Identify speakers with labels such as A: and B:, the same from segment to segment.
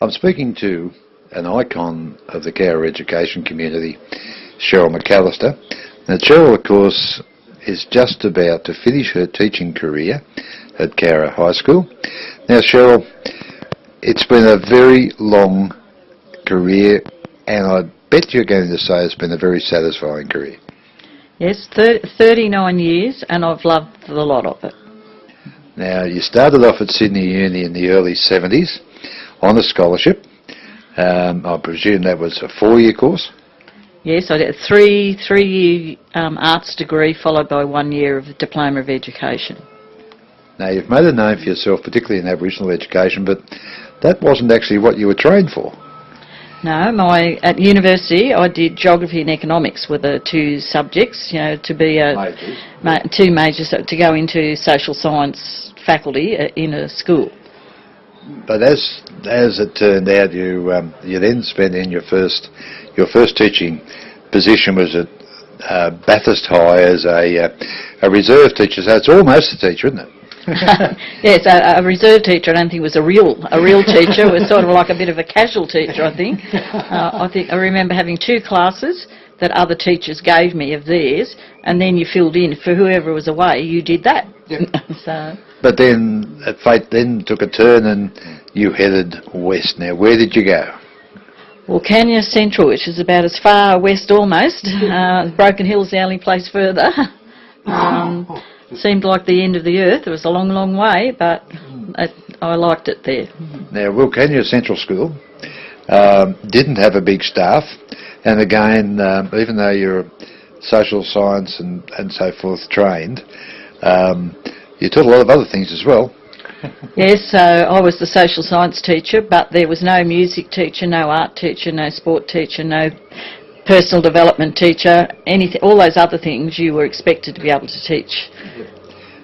A: I'm speaking to an icon of the Cowra education community, Cheryl Mcallister. Now, Cheryl, of course, is just about to finish her teaching career at Cowra High School. Now, Cheryl, it's been a very long career, and I bet you're going to say it's been a very satisfying career.
B: Yes, 39 years, and I've loved the lot of it.
A: Now, you started off at Sydney Uni in the early 70s on a scholarship. I presume that was a 4-year course?
B: Yes, I did a three-year arts degree followed by 1 year of Diploma of Education.
A: Now, you've made a name for yourself, particularly in Aboriginal education, but that wasn't actually what you were trained for.
B: No, at university I did geography and economics were the two subjects, to be two majors to go into social science faculty in a school.
A: But as it turned out, you then spent in your first teaching position was at Bathurst High as a reserve teacher. So it's almost a teacher, isn't it?
B: Yes, a reserve teacher. I don't think was a real teacher. It was sort of like a bit of a casual teacher. I think I remember having 2 classes that other teachers gave me of theirs, and then you filled in for whoever was away. You did that. Yep.
A: But then fate then took a turn, and you headed west. Now, where did you go?
B: Wilcannia Central, which is about as far west almost. Broken Hill's the only place further. Seemed like the end of the earth. It was a long, long way, but I liked it there.
A: Now, Wilcannia Central School didn't have a big staff, and again, even though you're social science and so forth trained, you taught a lot of other things as well.
B: Yes, so I was the social science teacher, but there was no music teacher, no art teacher, no sport teacher, no personal development teacher, anything, all those other things you were expected to be able to teach.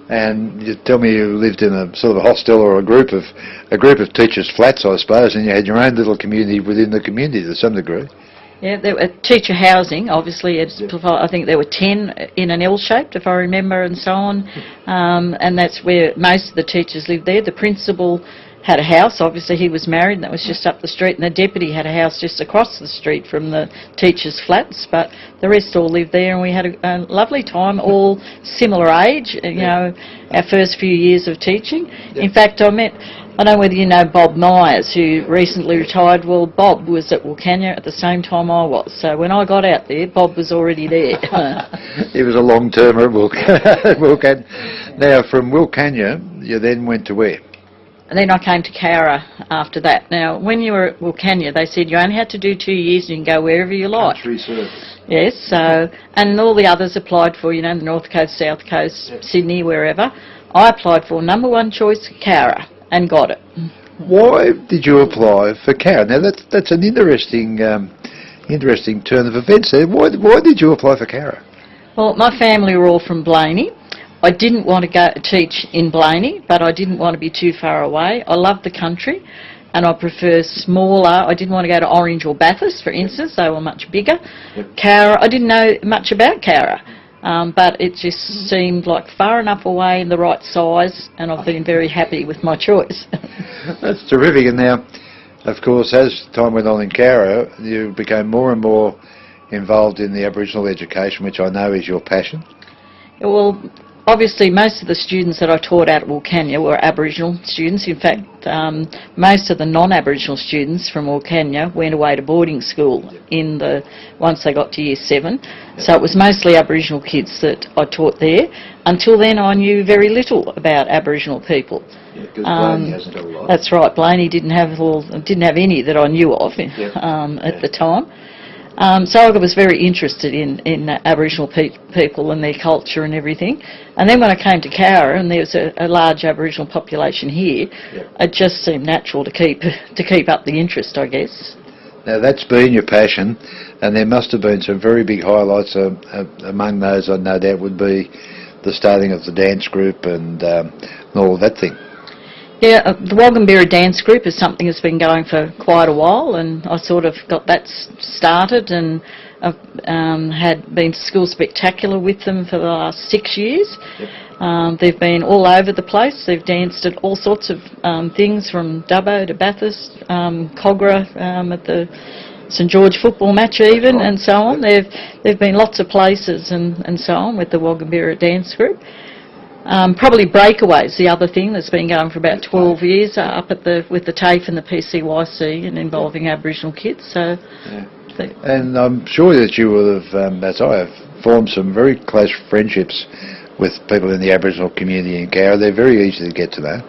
A: And you tell me you lived in a sort of a hostel or a group of teachers' flats, I suppose, and you had your own little community within the community to some degree.
B: Yeah, there were teacher housing, obviously. I think there were 10 in an L-shaped, if I remember, and so on. And that's where most of the teachers lived there. The principal had a house, obviously he was married, and that was just up the street, and the deputy had a house just across the street from the teachers' flats, but the rest all lived there, and we had a lovely time, all similar age, our first few years of teaching. In fact, I don't know whether you know Bob Myers, who recently retired. Well, Bob was at Wilcannia at the same time I was, so when I got out there, Bob was already there.
A: He was a long-termer at Wilcannia. Now, from Wilcannia, you then went to where?
B: And then I came to Cowra after that. Now, when you were at Wilcannia, they said you only had to do 2 years and you can go wherever you like.
A: Country service.
B: Yes, so, and all the others applied for, the North Coast, South Coast, Sydney, wherever. I applied for number 1 choice, Cowra, and got it.
A: Why did you apply for Cowra? Now, that's an interesting turn of events there. Why did you apply for Cowra?
B: Well, my family were all from Blaney. I didn't want to go teach in Blaney, but I didn't want to be too far away. I love the country, and I prefer smaller. I didn't want to go to Orange or Bathurst, for instance. They were much bigger. Cowra, I didn't know much about Cowra, but it just seemed like far enough away and the right size, and I've been very happy with my choice.
A: That's terrific. And now, of course, as time went on in Cowra, you became more and more involved in the Aboriginal education, which I know is your passion.
B: Well, obviously, most of the students that I taught out at Wilcannia were Aboriginal students. In fact, most of the non-Aboriginal students from Wilcannia went away to boarding school once they got to Year 7. So it was mostly Aboriginal kids that I taught there. Until then, I knew very little about Aboriginal people.
A: Yeah, because Blaney hasn't got a lot.
B: That's right. Blaney didn't have any that I knew of at the time. So I was very interested in Aboriginal people and their culture and everything. And then when I came to Cowra, and there was a large Aboriginal population here, it just seemed natural to keep up the interest, I guess.
A: Now, that's been your passion, and there must have been some very big highlights. Among those, I no doubt, would be the starting of the dance group and all that thing.
B: Yeah, the Wogambira dance group is something that's been going for quite a while, and I sort of got that started, and had been to School Spectacular with them for the last 6 years. They've been all over the place. They've danced at all sorts of things, from Dubbo to Bathurst, Cogra, at the St George football match even, and so on. They've been lots of places and so on with the Wagambira dance group. Probably Breakaways, the other thing that's been going for about 12 years, up at with the TAFE and the PCYC, and involving Aboriginal kids. So,
A: and I'm sure that you will have, as I have, formed some very close friendships with people in the Aboriginal community in Cowra. They're very easy to get to know.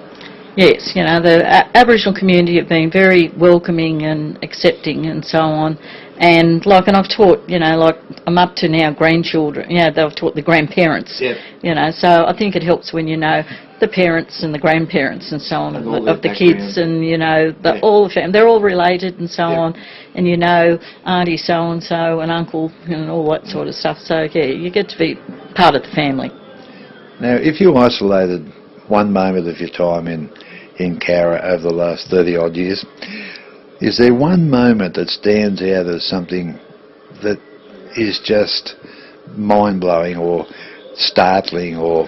B: Yes, you know, the Aboriginal community have been very welcoming and accepting and so on. And I've taught, you know, I'm up to now grandchildren, you know, they've taught the grandparents, you know, so I think it helps when you know the parents and the grandparents and so on of the kids, and, you know, all the family, they're all related and so on, and you know, auntie so-and-so and uncle and all that sort of stuff. So, yeah, you get to be part of the family.
A: Now, if you isolated one moment of your time in Cowra over the last 30-odd years, is there one moment that stands out as something that is just mind-blowing or startling, or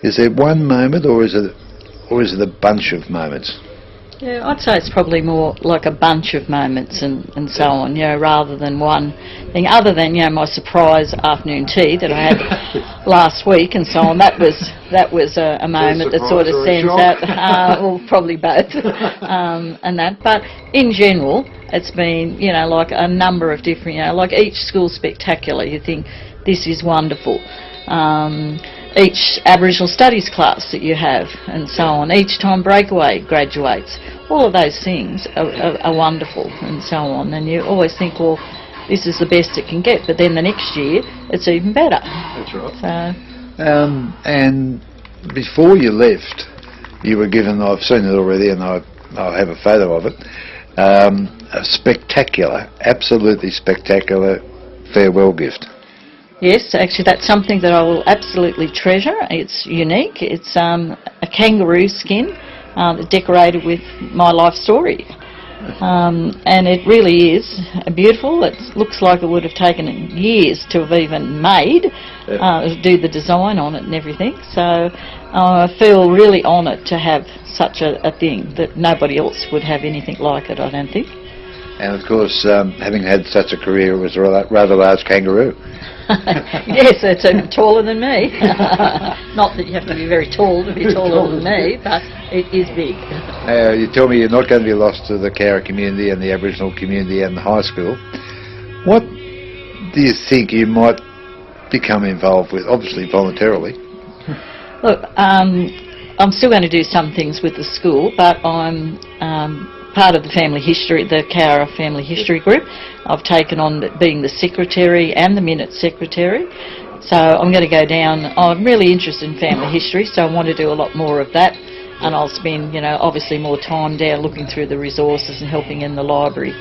A: is there one moment, or is it a bunch of moments?
B: Yeah, I'd say it's probably more like a bunch of moments and so on, you know, rather than one thing. Other than, you know, my surprise afternoon tea that I had last week and so on. That was a moment that sort of stands out. Well, probably both, and that. But in general, it's been, you know, like a number of different, you know, like each school spectacular. You think this is wonderful. Each Aboriginal Studies class that you have and so on, each time Breakaway graduates, all of those things are wonderful and so on, and you always think, well, this is the best it can get, but then the next year it's even better.
A: That's right.
B: So,
A: and before you left, you were given, I've seen it already and I have a photo of it, a spectacular, absolutely spectacular farewell gift.
B: Yes, actually that's something that I will absolutely treasure. It's unique. It's a kangaroo skin decorated with my life story. And it really is beautiful. It looks like it would have taken years to have even made, to do the design on it and everything. So I feel really honoured to have such a thing, that nobody else would have anything like it, I don't think.
A: And of course, having had such a career, it was a rather large kangaroo.
B: Yes, it's taller than me. Not that you have to be very tall to be taller than me, but it is big.
A: You tell me you're not going to be lost to the Cowra community and the Aboriginal community and the high school. What do you think you might become involved with, obviously voluntarily?
B: Look, I'm still going to do some things with the school, but I'm part of the family history, the Cowra family history group. I've taken on being the secretary and the minutes secretary. So I'm going to go down. I'm really interested in family history, so I want to do a lot more of that. And I'll spend, you know, obviously more time down looking through the resources and helping in the library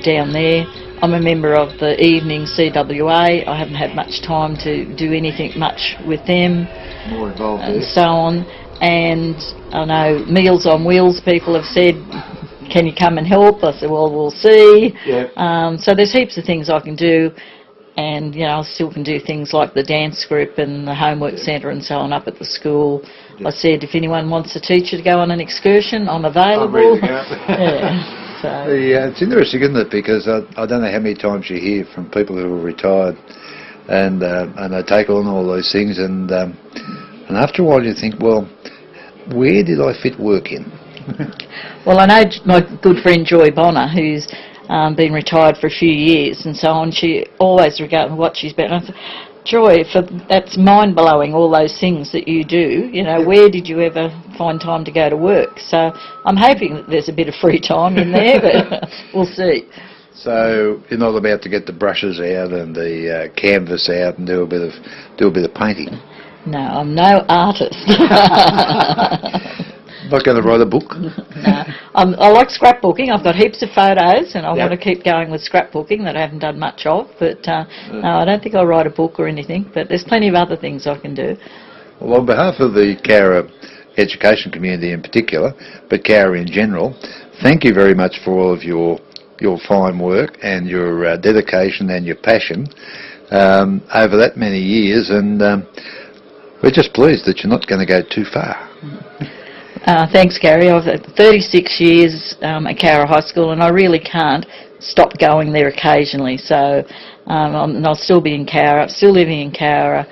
B: down there. I'm a member of the evening CWA. I haven't had much time to do anything much with them.
A: More involved
B: and so on. And I know Meals on Wheels people have said, can you come and help? I said, well, we'll see. Yep. So there's heaps of things I can do, and, you know, I still can do things like the dance group and the homework centre and so on up at the school. Yep. I said, if anyone wants a teacher to go on an excursion, I'm available. Yeah. So.
A: It's interesting, isn't it? Because I don't know how many times you hear from people who are retired and they take on all those things, and after a while you think, well, where did I fit work in?
B: Well, I know my good friend Joy Bonner, who's been retired for a few years and so on. She always regards what she's been. I said, Joy, that's mind-blowing, all those things that you do. You know, where did you ever find time to go to work? So I'm hoping that there's a bit of free time in there, but we'll see.
A: So you're not about to get the brushes out and the canvas out and do a bit of painting?
B: No, I'm no artist.
A: Not going to write a book?
B: No. I like scrapbooking. I've got heaps of photos and I want to keep going with scrapbooking that I haven't done much of. But no, I don't think I'll write a book or anything. But there's plenty of other things I can do.
A: Well, on behalf of the Cowra education community in particular, but Cowra in general, thank you very much for all of your your fine work and your dedication and your passion over that many years, and we're just pleased that you're not going to go too far.
B: Thanks, Gary. I've had 36 years at Cowra High School, and I really can't stop going there occasionally. So I'll still be in Cowra, still living in Cowra,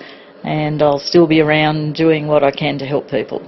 B: and I'll still be around doing what I can to help people.